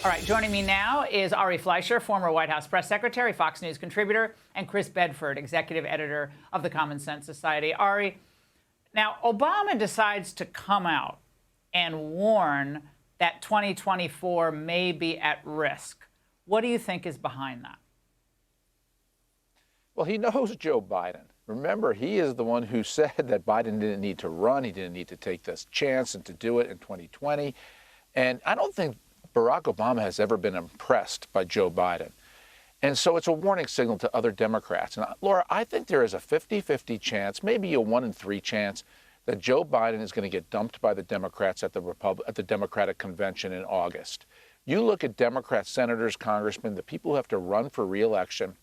All right, joining me now is Ari Fleischer, former White House press secretary, Fox News contributor, and Chris Bedford, executive editor of the Common Sense Society. Ari, now Obama decides to come out and warn that 2024 may be at risk. What do you think is behind that? Well, he knows Joe Biden. Remember, he is the one who said that Biden didn't need to run. He didn't need to take this chance and to do it in 2020. And I don't think Barack Obama has ever been impressed by Joe Biden. And so it's a warning signal to other Democrats. And Laura, I think there is a 50-50 chance, maybe a 1 in 3 chance, that Joe Biden is going to get dumped by the Democrats at the Democratic convention in August. You look at Democrat senators, congressmen, the people who have to run for re-election.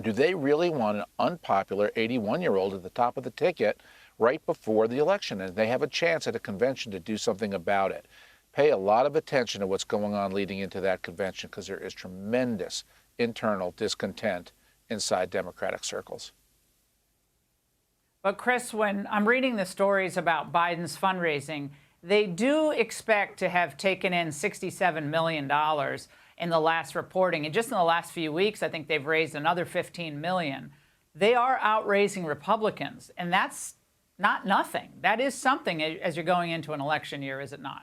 Do they really want an unpopular 81-year-old at the top of the ticket right before the election? And they have a chance at a convention to do something about it. Pay a lot of attention to what's going on leading into that convention, because there is tremendous internal discontent inside Democratic circles. But Chris, when I'm reading the stories about Biden's fundraising, they do expect to have taken in $67 million in the last reporting. And just in the last few weeks, I think they've raised another $15 million. They are outraising Republicans, and that's not nothing. That is something as you're going into an election year, is it not?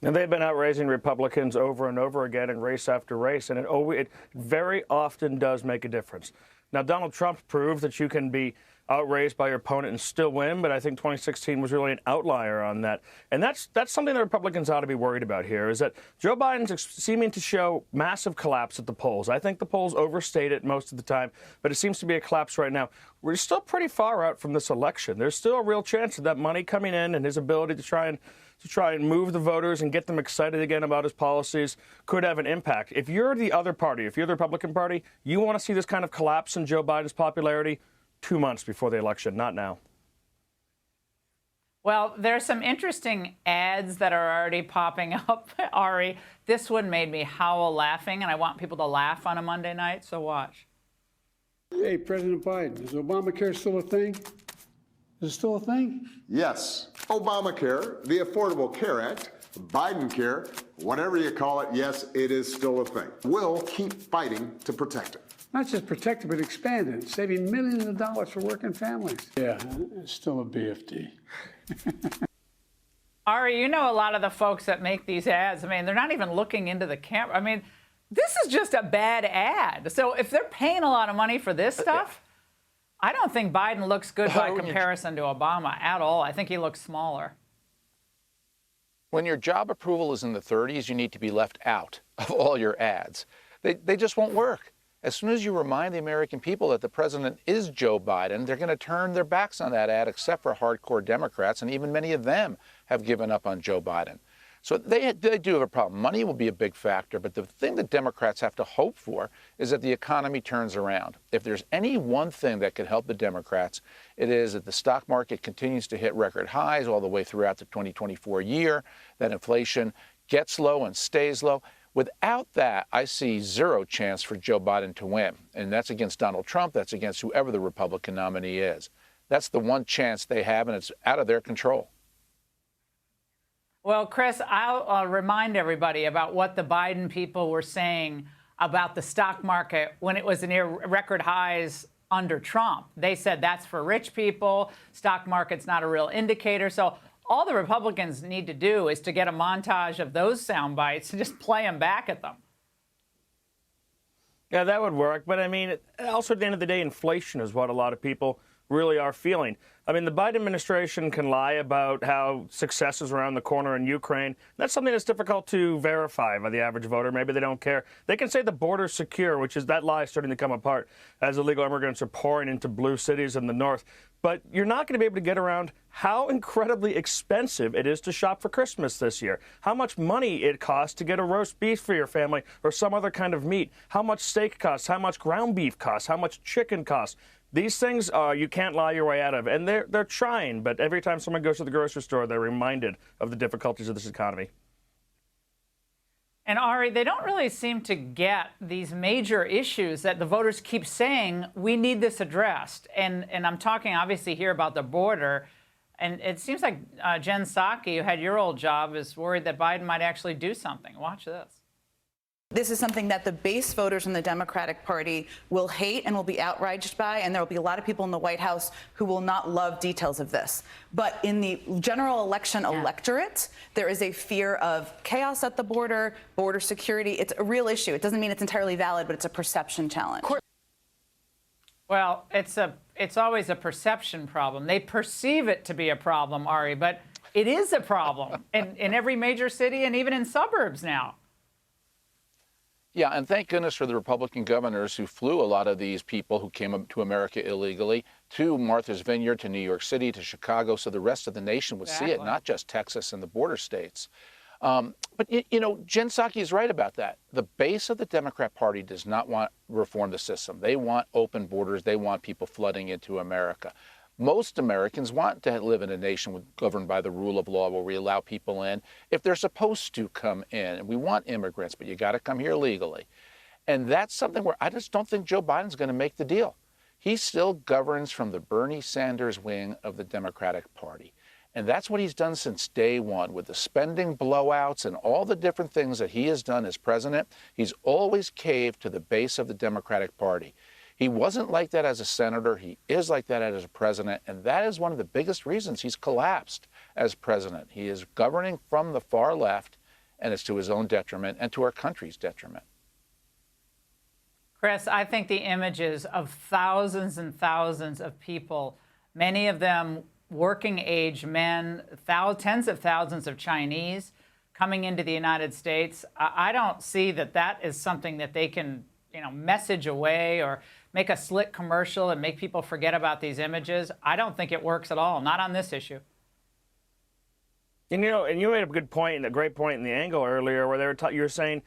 And they've been outraising Republicans over and over again in race after race, and it very often does make a difference. Now, Donald Trump proved that you can be outraised by your opponent and still win, but I think 2016 was really an outlier on that. And that's something that Republicans ought to be worried about here, is that Joe Biden's seeming to show massive collapse at the polls. I think the polls overstate it most of the time, but it seems to be a collapse right now. We're still pretty far out from this election. There's still a real chance of that money coming in, and his ability to try and move the voters and get them excited again about his policies could have an impact. If you're the other party, if you're the Republican Party, you want to see this kind of collapse in Joe Biden's popularity 2 months before the election, not now. Well, there's some interesting ads that are already popping up, Ari. This one made me howl laughing, and I want people to laugh on a Monday night, so watch. Hey, President Biden, is Obamacare still a thing? Is it still a thing? Yes. Obamacare, the Affordable Care Act, Biden Care, whatever you call it, yes, it is still a thing. We'll keep fighting to protect it. Not just protect it, but expand it, saving millions of dollars for working families. Yeah, it's still a BFD. Ari, you know a lot of the folks that make these ads. I mean, they're not even looking into the camera. I mean, this is just a bad ad. So if they're paying a lot of money for this stuff, I don't think Biden looks good by comparison to Obama at all. I think he looks smaller. When your job approval is in the 30s, you need to be left out of all your ads. They just won't work. As soon as you remind the American people that the president is Joe Biden, they're going to turn their backs on that ad, except for hardcore Democrats, and even many of them have given up on Joe Biden. So they do have a problem. Money will be a big factor, but the thing that Democrats have to hope for is that the economy turns around. If there's any one thing that could help the Democrats, it is that the stock market continues to hit record highs all the way throughout the 2024 year, that inflation gets low and stays low. Without that, I see zero chance for Joe Biden to win. And that's against Donald Trump. That's against whoever the Republican nominee is. That's the one chance they have, and it's out of their control. Well, Chris, I'll remind everybody about what the Biden people were saying about the stock market when it was near record highs under Trump. They said that's for rich people. Stock market's not a real indicator. So all the Republicans need to do is to get a montage of those sound bites and just play them back at them. Yeah, that would work. But I mean, also at the end of the day, inflation is what a lot of people really are feeling. I mean, the Biden administration can lie about how success is around the corner in Ukraine. That's something that's difficult to verify by the average voter. Maybe they don't care. They can say the border's secure, which is that lie starting to come apart as illegal immigrants are pouring into blue cities in the north. But you're not going to be able to get around how incredibly expensive it is to shop for Christmas this year, how much money it costs to get a roast beef for your family or some other kind of meat, how much steak costs, how much ground beef costs, how much chicken costs. These things you can't lie your way out of, and they're trying, but every time someone goes to the grocery store, they're reminded of the difficulties of this economy. And Ari, they don't really seem to get these major issues that the voters keep saying, we need this addressed. And I'm talking obviously here about the border. And it seems like Jen Psaki, who had your old job, is worried that Biden might actually do something. Watch this. This is something that the base voters in the Democratic Party will hate and will be outraged by, and there will be a lot of people in the White House who will not love details of this. But in the general election electorate, there is a fear of chaos at the border, border security. It's a real issue. It doesn't mean it's entirely valid, but it's a perception challenge. Well, it's always a perception problem. They perceive it to be a problem, Ari, but it is a problem in every major city and even in suburbs now. Yeah, and thank goodness for the Republican governors who flew a lot of these people who came up to America illegally to Martha's Vineyard, to New York City, to Chicago, so the rest of the nation would see it, not just Texas and the border states. But, you know, Jen Psaki is right about that. The base of the Democrat Party does not want to reform the system. They want open borders. They want people flooding into America. Most Americans want to live in a nation governed by the rule of law where we allow people in if they're supposed to come in. And we want immigrants, but you got to come here legally. And that's something where I just don't think Joe Biden's going to make the deal. He still governs from the Bernie Sanders wing of the Democratic Party. And that's what he's done since day one with the spending blowouts and all the different things that he has done as president. He's always caved to the base of the Democratic Party. He wasn't like that as a senator. He is like that as a president. And that is one of the biggest reasons he's collapsed as president. He is governing from the far left, and it's to his own detriment and to our country's detriment. Chris, I think the images of thousands and thousands of people, many of them working age men, tens of thousands of Chinese coming into the United States, I don't see that that is something that they can, message away or make a slick commercial and make people forget about these images. I don't think it works at all, not on this issue. And you made a good point, a great point in the angle earlier, where you were saying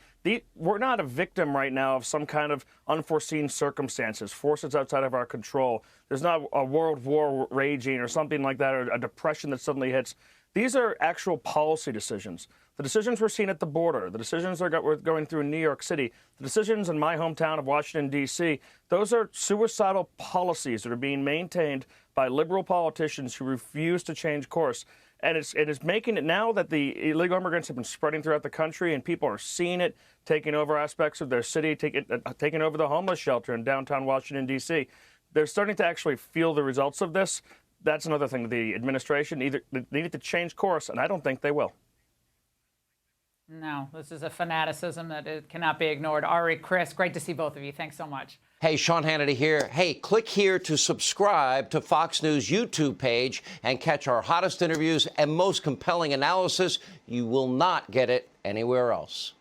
we're not a victim right now of some kind of unforeseen circumstances, forces outside of our control. There's not a world war raging or something like that, or a depression that suddenly hits. These are actual policy decisions. The decisions we're seeing at the border, the decisions we're going through in New York City, the decisions in my hometown of Washington, D.C., those are suicidal policies that are being maintained by liberal politicians who refuse to change course. And it is making it now that the illegal immigrants have been spreading throughout the country and people are seeing it, taking over aspects of their city, taking over the homeless shelter in downtown Washington, D.C. They're starting to actually feel the results of this. That's another thing. The administration they need to change course, and I don't think they will. No, this is a fanaticism that it cannot be ignored. Ari, Chris, great to see both of you. Thanks so much. Hey, Sean Hannity here. Hey, click here to subscribe to Fox News YouTube page and catch our hottest interviews and most compelling analysis. You will not get it anywhere else.